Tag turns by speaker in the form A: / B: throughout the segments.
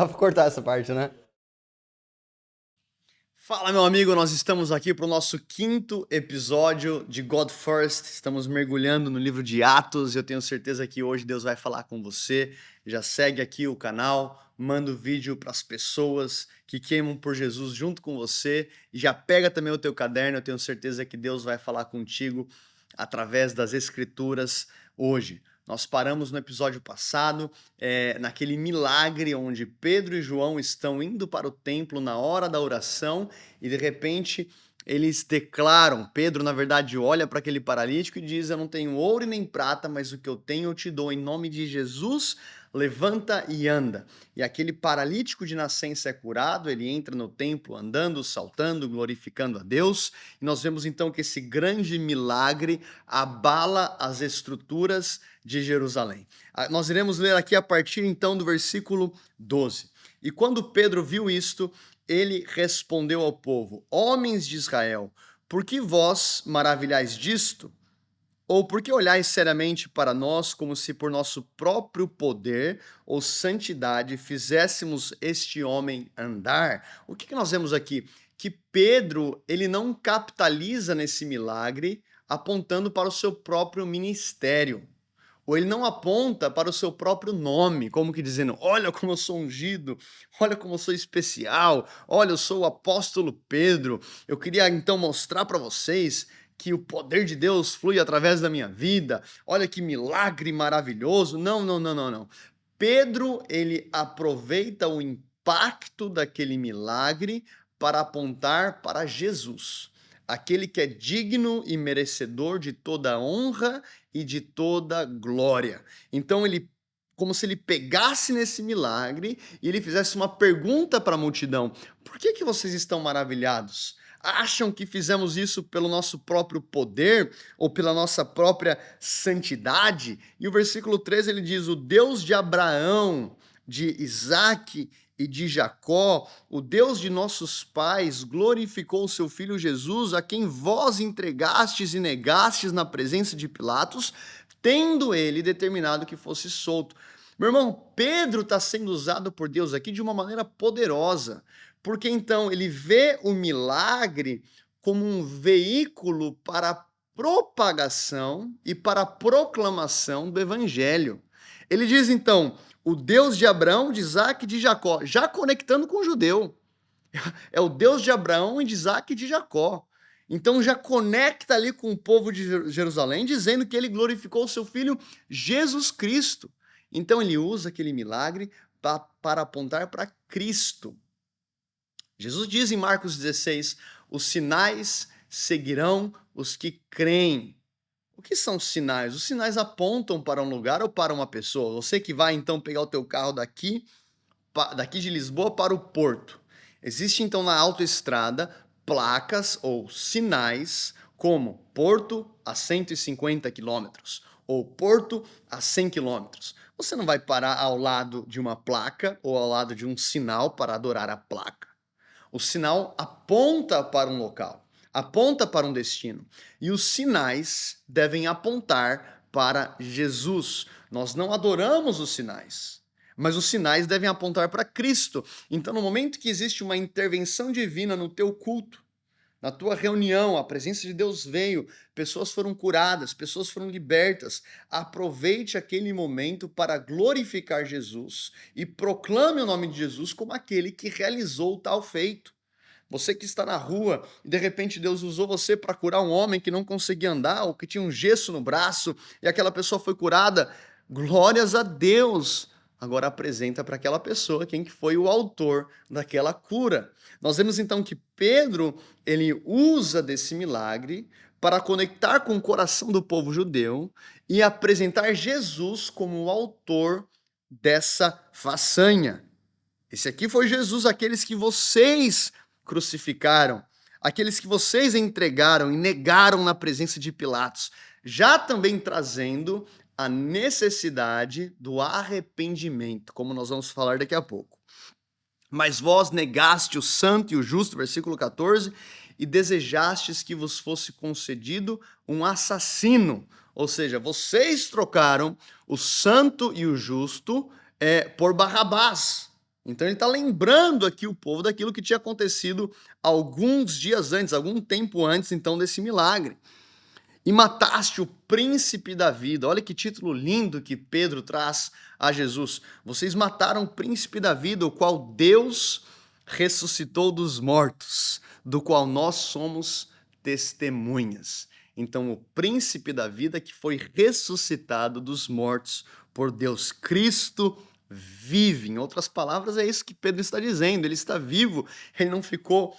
A: Dá pra cortar essa parte, né? Fala, meu amigo, nós estamos aqui para o nosso quinto episódio de God First. Estamos mergulhando no livro de Atos e eu tenho certeza que hoje Deus vai falar com você. Já segue aqui o canal, manda o vídeo para as pessoas que queimam por Jesus junto com você e já pega também o teu caderno. Eu tenho certeza que Deus vai falar contigo através das Escrituras hoje. Nós paramos no episódio passado, naquele milagre onde Pedro e João estão indo para o templo na hora da oração e de repente eles declaram, Pedro na verdade olha para aquele paralítico e diz: eu não tenho ouro e nem prata, mas o que eu tenho eu te dou, em nome de Jesus, levanta e anda. E aquele paralítico de nascença é curado, ele entra no templo andando, saltando, glorificando a Deus, e nós vemos então que esse grande milagre abala as estruturas de Jerusalém. Nós iremos ler aqui a partir então do versículo 12. E quando Pedro viu isto, ele respondeu ao povo: homens de Israel, por que vós maravilhais disto? Ou por que olhais seriamente para nós como se por nosso próprio poder ou santidade fizéssemos este homem andar? O que nós vemos aqui? Que Pedro, ele não capitaliza nesse milagre apontando para o seu próprio ministério. Ou ele não aponta para o seu próprio nome, como que dizendo: olha como eu sou ungido, olha como eu sou especial, olha, eu sou o apóstolo Pedro. Eu queria então mostrar para vocês que o poder de Deus flui através da minha vida. Olha que milagre maravilhoso. Não, não, não, não, não. Pedro, ele aproveita o impacto daquele milagre para apontar para Jesus, aquele que é digno e merecedor de toda honra e de toda glória. Então ele, como se ele pegasse nesse milagre e ele fizesse uma pergunta para a multidão: por que vocês estão maravilhados? Acham que fizemos isso pelo nosso próprio poder ou pela nossa própria santidade? E o versículo 13 ele diz: o Deus de Abraão, de Isaque e de Jacó, o Deus de nossos pais, glorificou o seu filho Jesus, a quem vós entregastes e negastes na presença de Pilatos, tendo ele determinado que fosse solto. Meu irmão, Pedro está sendo usado por Deus aqui de uma maneira poderosa, porque então ele vê o milagre como um veículo para a propagação e para a proclamação do evangelho. Ele diz então: o Deus de Abraão, de Isaac e de Jacó, já conectando com o judeu. É o Deus de Abraão, de Isaac e de Jacó. Então já conecta ali com o povo de Jerusalém, dizendo que ele glorificou o seu filho Jesus Cristo. Então ele usa aquele milagre para apontar para Cristo. Jesus diz em Marcos 16: os sinais seguirão os que creem. O que são sinais? Os sinais apontam para um lugar ou para uma pessoa. Você que vai então pegar o teu carro daqui de Lisboa para o Porto. Existe então na autoestrada placas ou sinais como Porto a 150 quilômetros ou Porto a 100 quilômetros. Você não vai parar ao lado de uma placa ou ao lado de um sinal para adorar a placa. O sinal aponta para um local, aponta para um destino. E os sinais devem apontar para Jesus. Nós não adoramos os sinais, mas os sinais devem apontar para Cristo. Então, no momento que existe uma intervenção divina no teu culto, na tua reunião, a presença de Deus veio, pessoas foram curadas, pessoas foram libertas. Aproveite aquele momento para glorificar Jesus e proclame o nome de Jesus como aquele que realizou tal feito. Você que está na rua e de repente Deus usou você para curar um homem que não conseguia andar ou que tinha um gesso no braço e aquela pessoa foi curada, glórias a Deus. Agora apresenta para aquela pessoa quem que foi o autor daquela cura. Nós vemos então que Pedro, ele usa desse milagre para conectar com o coração do povo judeu e apresentar Jesus como o autor dessa façanha. Esse aqui foi Jesus, aqueles que vocês crucificaram, aqueles que vocês entregaram e negaram na presença de Pilatos, já também trazendo a necessidade do arrependimento, como nós vamos falar daqui a pouco. Mas vós negaste o santo e o justo, versículo 14, e desejastes que vos fosse concedido um assassino. Ou seja, vocês trocaram o santo e o justo por Barrabás. Então ele está lembrando aqui o povo daquilo que tinha acontecido alguns dias antes, algum tempo antes então desse milagre. E mataste o príncipe da vida. Olha que título lindo que Pedro traz a Jesus. Vocês mataram o príncipe da vida, o qual Deus ressuscitou dos mortos, do qual nós somos testemunhas. Então, o príncipe da vida que foi ressuscitado dos mortos por Deus, Cristo vive. Em outras palavras, é isso que Pedro está dizendo. Ele está vivo, ele não ficou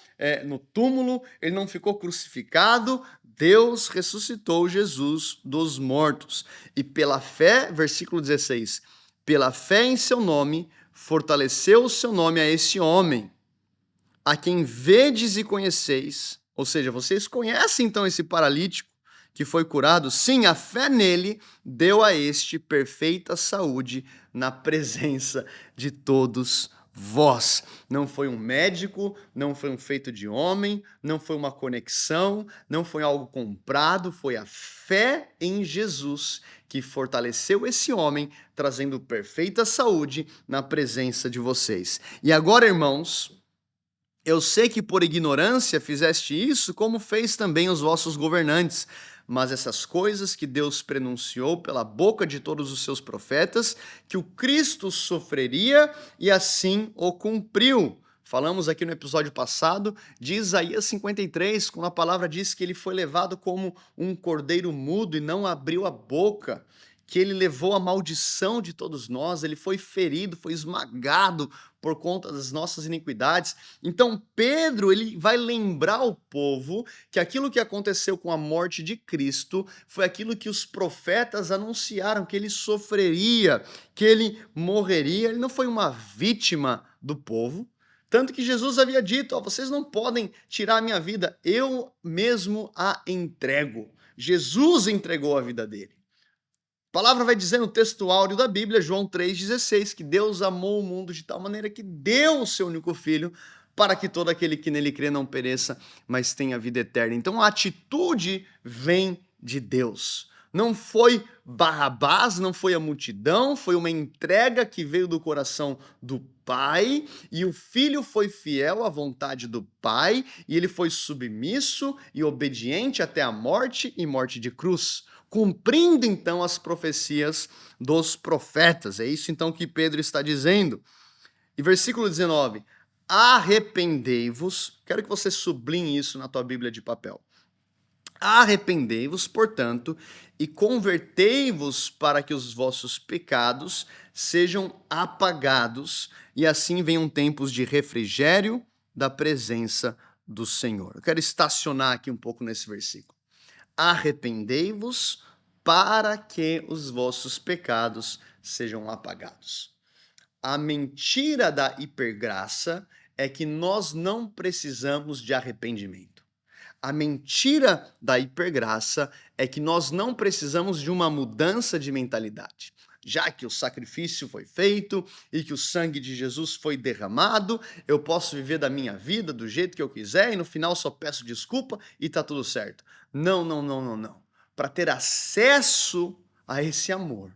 A: no túmulo, ele não ficou crucificado. Deus ressuscitou Jesus dos mortos. E pela fé, versículo 16, pela fé em seu nome, fortaleceu o seu nome a esse homem, a quem vedes e conheceis. Ou seja, vocês conhecem então esse paralítico que foi curado? Sim, a fé nele deu a este perfeita saúde na presença de todos vós. Não foi um médico, não foi um feito de homem, não foi uma conexão, não foi algo comprado, foi a fé em Jesus que fortaleceu esse homem, trazendo perfeita saúde na presença de vocês. E agora, irmãos, eu sei que por ignorância fizeste isso, como fez também os vossos governantes. Mas essas coisas que Deus prenunciou pela boca de todos os seus profetas, que o Cristo sofreria e assim o cumpriu. Falamos aqui no episódio passado de Isaías 53, quando a palavra diz que ele foi levado como um cordeiro mudo e não abriu a boca, que ele levou a maldição de todos nós, ele foi ferido, foi esmagado por conta das nossas iniquidades. Então Pedro, ele vai lembrar o povo que aquilo que aconteceu com a morte de Cristo foi aquilo que os profetas anunciaram, que ele sofreria, que ele morreria. Ele não foi uma vítima do povo, tanto que Jesus havia dito, vocês não podem tirar a minha vida, eu mesmo a entrego. Jesus entregou a vida dele. A palavra vai dizer no texto áureo da Bíblia, João 3,16, que Deus amou o mundo de tal maneira que deu o seu único filho para que todo aquele que nele crê não pereça, mas tenha vida eterna. Então a atitude vem de Deus. Não foi Barrabás, não foi a multidão, foi uma entrega que veio do coração do Pai, e o Filho foi fiel à vontade do Pai, e ele foi submisso e obediente até a morte e morte de cruz, cumprindo então as profecias dos profetas. É isso então que Pedro está dizendo. E versículo 19, arrependei-vos, quero que você sublinhe isso na tua Bíblia de papel. Arrependei-vos, portanto, e convertei-vos para que os vossos pecados sejam apagados, e assim venham tempos de refrigério da presença do Senhor. Eu quero estacionar aqui um pouco nesse versículo. Arrependei-vos para que os vossos pecados sejam apagados. A mentira da hipergraça é que nós não precisamos de arrependimento. A mentira da hipergraça é que nós não precisamos de uma mudança de mentalidade. Já que o sacrifício foi feito e que o sangue de Jesus foi derramado, eu posso viver da minha vida do jeito que eu quiser e no final só peço desculpa e tá tudo certo. Não, não, não, não, não. Para ter acesso a esse amor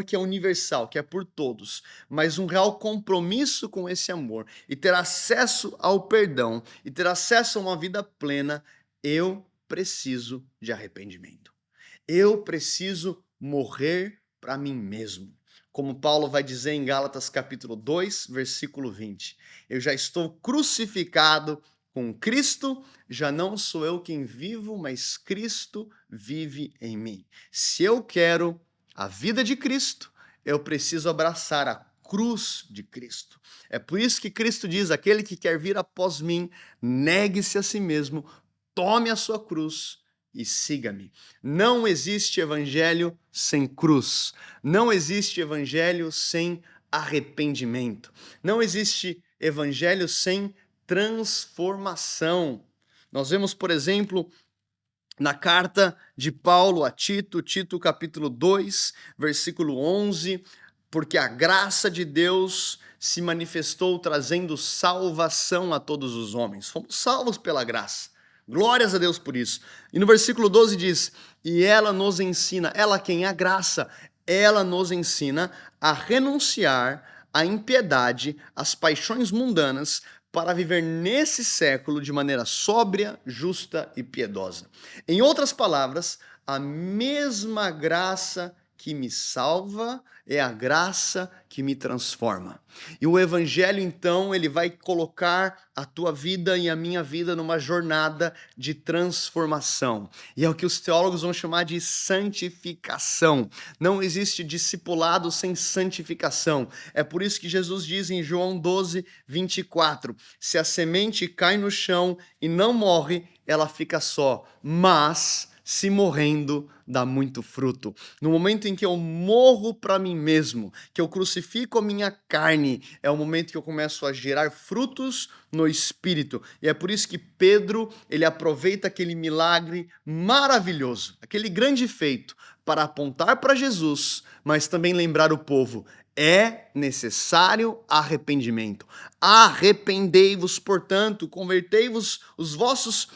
A: que é universal, que é por todos, mas um real compromisso com esse amor e ter acesso ao perdão e ter acesso a uma vida plena, eu preciso de arrependimento. Eu preciso morrer para mim mesmo. Como Paulo vai dizer em Gálatas capítulo 2, versículo 20. Eu já estou crucificado com Cristo, já não sou eu quem vivo, mas Cristo vive em mim. Se eu quero a vida de Cristo, eu preciso abraçar a cruz de Cristo. É por isso que Cristo diz, aquele que quer vir após mim, negue-se a si mesmo, tome a sua cruz e siga-me. Não existe evangelho sem cruz. Não existe evangelho sem arrependimento. Não existe evangelho sem transformação. Nós vemos, por exemplo, na carta de Paulo a Tito, Tito capítulo 2, versículo 11, porque a graça de Deus se manifestou trazendo salvação a todos os homens. Fomos salvos pela graça. Glórias a Deus por isso. E no versículo 12 diz, e ela nos ensina, ela quem é a graça, ela nos ensina a renunciar a impiedade, as paixões mundanas, para viver nesse século de maneira sóbria, justa e piedosa. Em outras palavras, a mesma graça que me salva é a graça que me transforma. E o evangelho, então, ele vai colocar a tua vida e a minha vida numa jornada de transformação. E é o que os teólogos vão chamar de santificação. Não existe discipulado sem santificação. É por isso que Jesus diz em João 12, 24, se a semente cai no chão e não morre, ela fica só, mas se morrendo, dá muito fruto. No momento em que eu morro para mim mesmo, que eu crucifico a minha carne, é o momento que eu começo a gerar frutos no Espírito. E é por isso que Pedro, ele aproveita aquele milagre maravilhoso, aquele grande feito, para apontar para Jesus, mas também lembrar o povo, é necessário arrependimento. Arrependei-vos, portanto, convertei-vos os vossos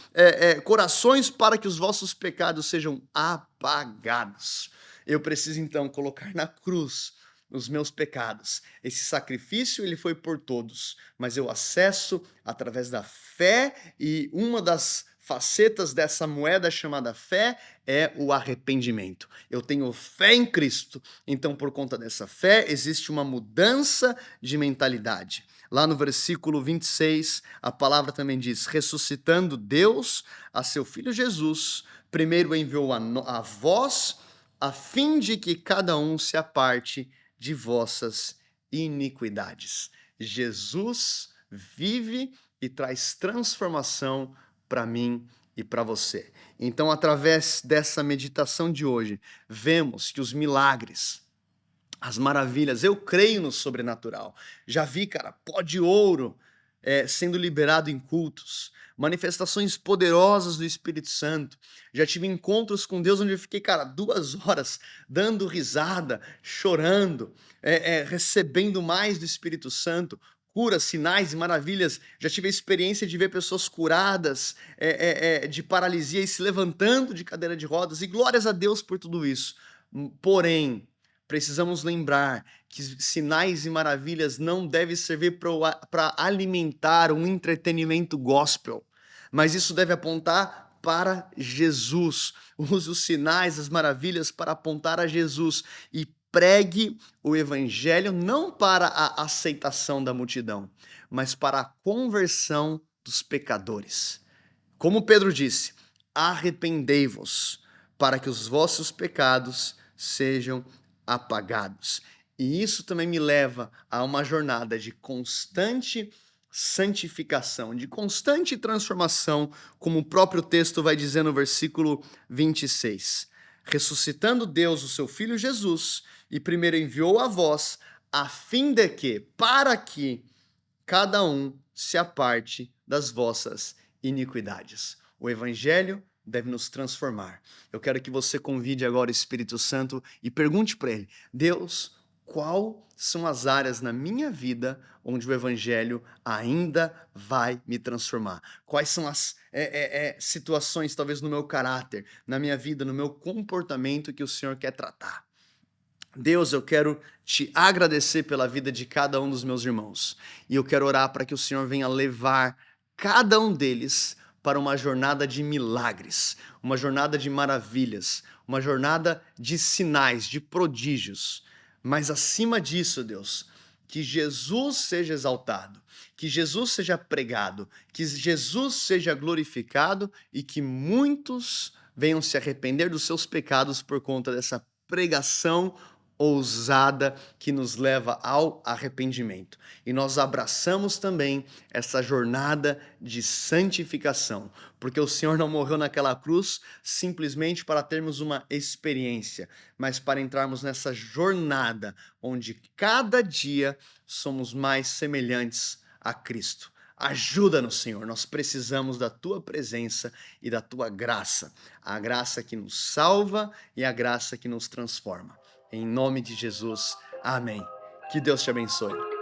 A: corações para que os vossos pecados sejam apagados. Eu preciso então colocar na cruz os meus pecados. Esse sacrifício ele foi por todos, mas eu acesso através da fé e uma das facetas dessa moeda chamada fé é o arrependimento. Eu tenho fé em Cristo, então por conta dessa fé existe uma mudança de mentalidade. Lá no versículo 26, a palavra também diz, ressuscitando Deus a seu Filho Jesus, primeiro enviou a vós, a fim de que cada um se aparte de vossas iniquidades. Jesus vive e traz transformação para mim e para você. Então, através dessa meditação de hoje, vemos que os milagres, as maravilhas, eu creio no sobrenatural. Já vi, cara, pó de ouro sendo liberado em cultos, manifestações poderosas do Espírito Santo. Já tive encontros com Deus onde eu fiquei, cara, 2 horas dando risada, chorando, recebendo mais do Espírito Santo. Curas, sinais e maravilhas. Já tive a experiência de ver pessoas curadas de paralisia e se levantando de cadeira de rodas. E glórias a Deus por tudo isso. Porém, precisamos lembrar que sinais e maravilhas não devem servir para alimentar um entretenimento gospel, mas isso deve apontar para Jesus. Use os sinais, as maravilhas para apontar a Jesus e pregue o evangelho não para a aceitação da multidão, mas para a conversão dos pecadores. Como Pedro disse, arrependei-vos para que os vossos pecados sejam apagados. E isso também me leva a uma jornada de constante santificação, de constante transformação, como o próprio texto vai dizer no versículo 26. Ressuscitando Deus o seu Filho Jesus, e primeiro enviou a vós, a fim de que, para que cada um se aparte das vossas iniquidades. O Evangelho deve nos transformar. Eu quero que você convide agora o Espírito Santo e pergunte para ele, Deus, quais são as áreas na minha vida onde o Evangelho ainda vai me transformar? Quais são as situações, talvez no meu caráter, na minha vida, no meu comportamento que o Senhor quer tratar? Deus, eu quero te agradecer pela vida de cada um dos meus irmãos. E eu quero orar para que o Senhor venha levar cada um deles para uma jornada de milagres, uma jornada de maravilhas, uma jornada de sinais, de prodígios. Mas acima disso, Deus, que Jesus seja exaltado, que Jesus seja pregado, que Jesus seja glorificado e que muitos venham se arrepender dos seus pecados por conta dessa pregação ousada que nos leva ao arrependimento. E nós abraçamos também essa jornada de santificação, porque o Senhor não morreu naquela cruz simplesmente para termos uma experiência, mas para entrarmos nessa jornada onde cada dia somos mais semelhantes a Cristo. Ajuda-nos, Senhor, nós precisamos da Tua presença e da Tua graça, a graça que nos salva e a graça que nos transforma. Em nome de Jesus, amém. Que Deus te abençoe.